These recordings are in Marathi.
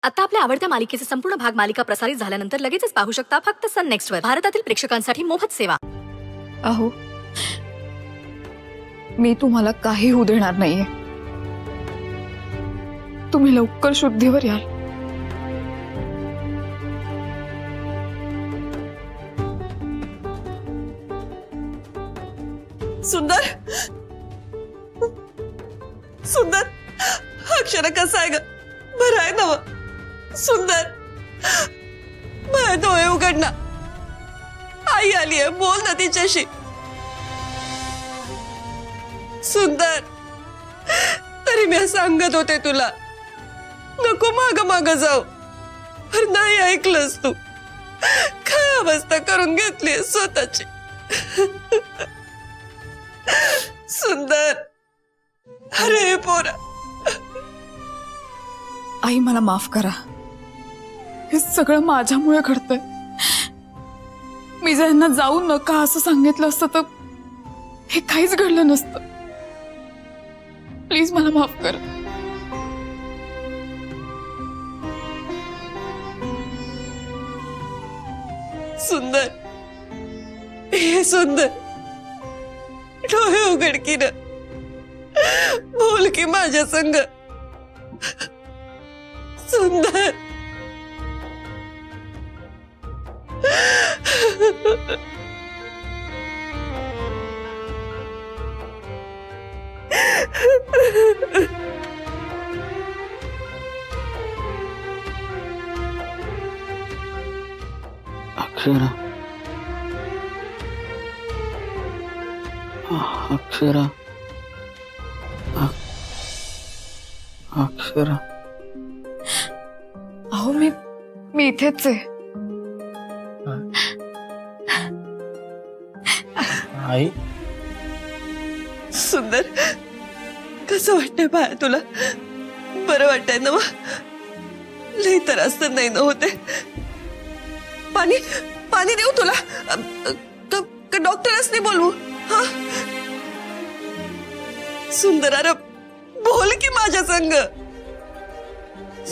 आता आपल्या आवडत्या मालिकेचे संपूर्ण भाग मालिका प्रसारित झाल्यानंतर लगेचच पाहू शकता फक्त सन नेक्स्ट वर. भारतातील प्रेक्षकांसाठी मोफत सेवा. अहो, मी तुम्हाला काही होऊ देणार नाहीये. तुम्ही लवकर शुद्धीवर याल. सुंदर सुंदर अक्षरा कसा आहे ग? बरं आहे ना? सुंदर माझे डोळे उघड ना. आई आली आहे, बोल ना तिच्याशी. सुंदर तरी मी सांगत होते तुला नको माग माग जाऊ, पण नाही ऐकलंस तू. काय अवस्था करून घेतली स्वतःची. सुंदर अरे पोरा. आई मला माफ करा. हे सगळं माझ्यामुळे घडतंय. मी जर यांना जाऊ नका असं सांगितलं असतं तर हे काहीच घडलं नसतं. प्लीज मला माफ करा. सुंदर हे सुंदर डोळे उघड की न. बोल की माझ्या संग. सुंदर अक्षरा अक्षरा अक्षरा. अहो मी इथेच आहे. आई सुंदर कसं वाटतंय बाळा तुला? बरं वाटतंय ना? लई त्रास तर नाही ना होते? पाणी पाणी देऊ तुला? डॉक्टरच नाही बोलवू? हा सुंदर अरे बोल की माझ्या संग.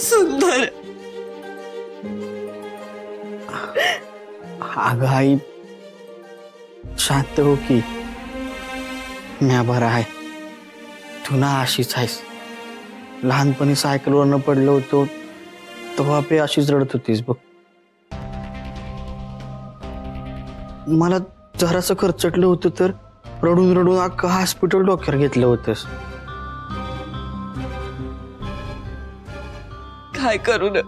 सुंदर अगं आई शांत हो की. म्या बरा आहे. तू ना अशीच आहेस. लहानपणी सायकलवरनं पडलो होतो तेव्हा पे अशीच रडत होतीस बघ. मला जरासं खर्चटलं होतं तर रडून रडून अख्खं हॉस्पिटल डोक्यावर घेतलं होतंस. काय करू न?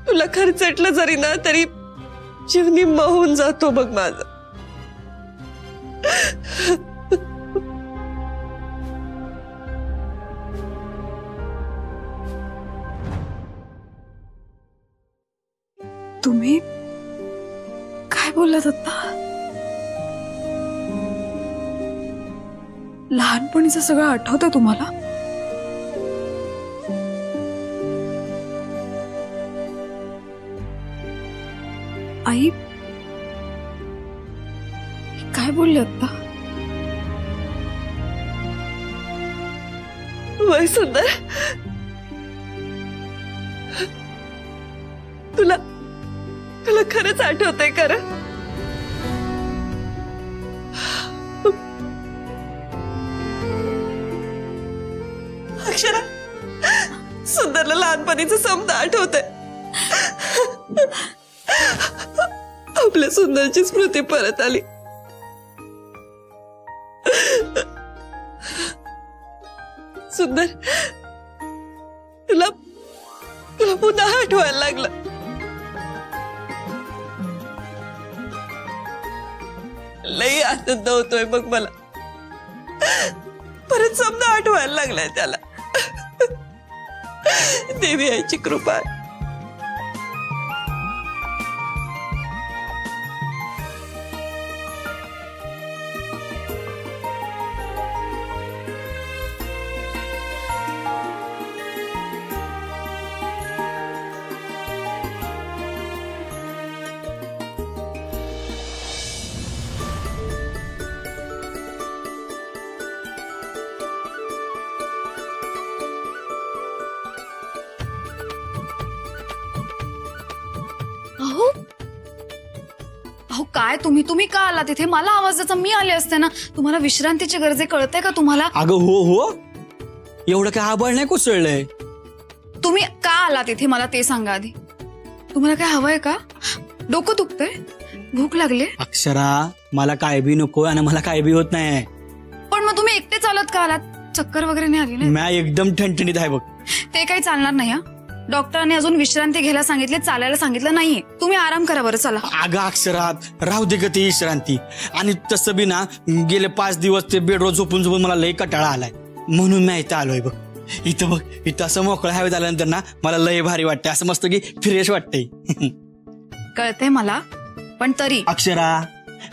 तुला खर्चटलं जरी ना तरी जीव निम्मा होऊन जातो बघ माझा. तुम्ही काय बोललात आता? लहानपणीचं सगळं आठवतंय तुम्हाला? आई काय बोलले आता? वय सुंदर तुला तुला खरंच आठवतंय खरं? अक्षरा सुंदरला लहानपणीचं समज आठवतंय. आपल्या सुंदरची स्मृती परत आली. सुंदर तुला तुला पुन्हा आठवायला लागलं. लई आनंद होतोय बघ मला. परत समजा आठवायला लागलाय त्याला. देवी आईची कृपा. काय तुम्ही तुम्ही का आला तिथे? मला आवाज द्यायचा, मी आले असते ना. तुम्हाला विश्रांतीची गरज आहे, कळतंय का तुम्हाला? अगं हो एवढं काय आबळ नाही कोसळलंय. तुम्ही का आला तिथे मला ते सांगा आधी. तुम्हाला काय हवंय का? डोकं दुखतंय? भूक लागली? अक्षरा मला काय बी नको आणि मला काय बी होत नाही. पण मग तुम्ही एकटे चालत का आलात? चक्कर वगैरे नाही आली ना? मी एकदम ठणठणीत आहे बघ. ते काही चालणार नाही हा. डॉक्टरांनी अजून विश्रांती घ्यायला सांगितले, चालायला सांगितलं नाहीये. तुम्ही आराम करा बरं, चला. अगं अक्षरात राहू दे ग ती विश्रांती. आणि तसं बी ना गेले 5 दिवस ते बेडवर झोपून झोपून मला लई कंटाळा आलाय, म्हणून मी इथं आलोय बघ. इथं बघ, इथं असं मोकळं हवेत आल्यानंतर ना मला लय भारी वाटतंय, असं मस्त की फ्रेश वाटतंय. कळतंय मला, पण तरी. अक्षरा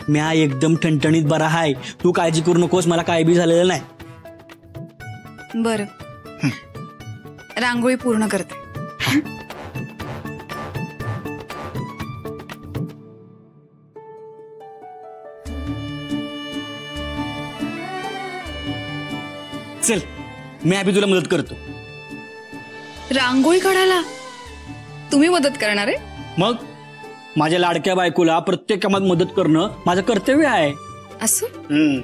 मी एकदम ठणठणीत बरा आहे, तू काळजी करू नकोस, मला काय बी झालेलं नाही. बर, रांगोळी पूर्ण करते. चल मी अभि तुला मदत करतो. रांगोळी काढायला तुम्ही मदत करणार आहे? मग माझ्या लाडक्या बायकोला प्रत्येक कामात मदत करणं माझं कर्तव्य आहे. असं?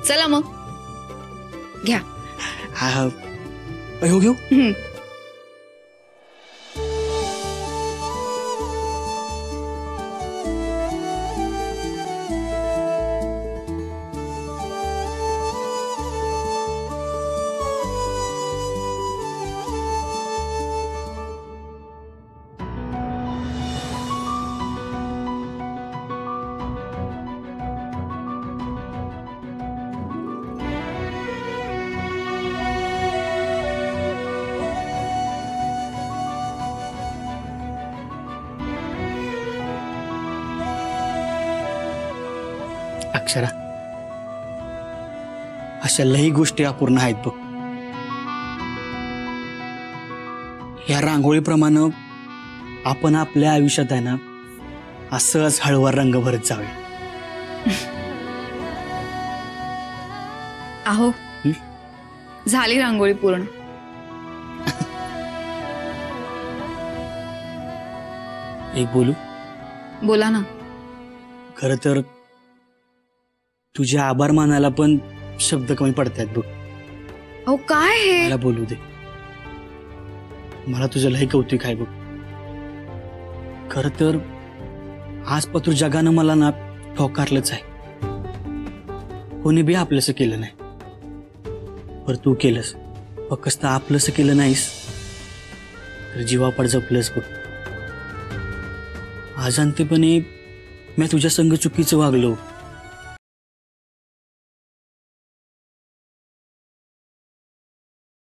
चला मग घ्या. घेऊ. अक्षरा अशा लई गोष्टी अपूर्ण आहेत बघ. या रांगोळीप्रमाणे आपण आपल्या आयुष्यात आहे ना असंच हळवा रंग भरत जाऊया. अहो झाली रांगोळी पूर्ण. एक बोलू? बोला ना. खरं तर तुझे आभार मानायला पण शब्द कमी पडतात बघ. अहो काय हे? मला बोलू दे. मला तुझं लय कौतुक आहे बघ. खरं तर आजपासून जगानं मला ना ठोकारलंच आहे. कोणी बी आपलंसं केलं नाही, पर तू केलंस. फक्त आपलंसं केलं नाहीस तर जीवापाड जपलंस बघ. अजाणतेपणे मी तुझ्या संग चुकीचं वागलो,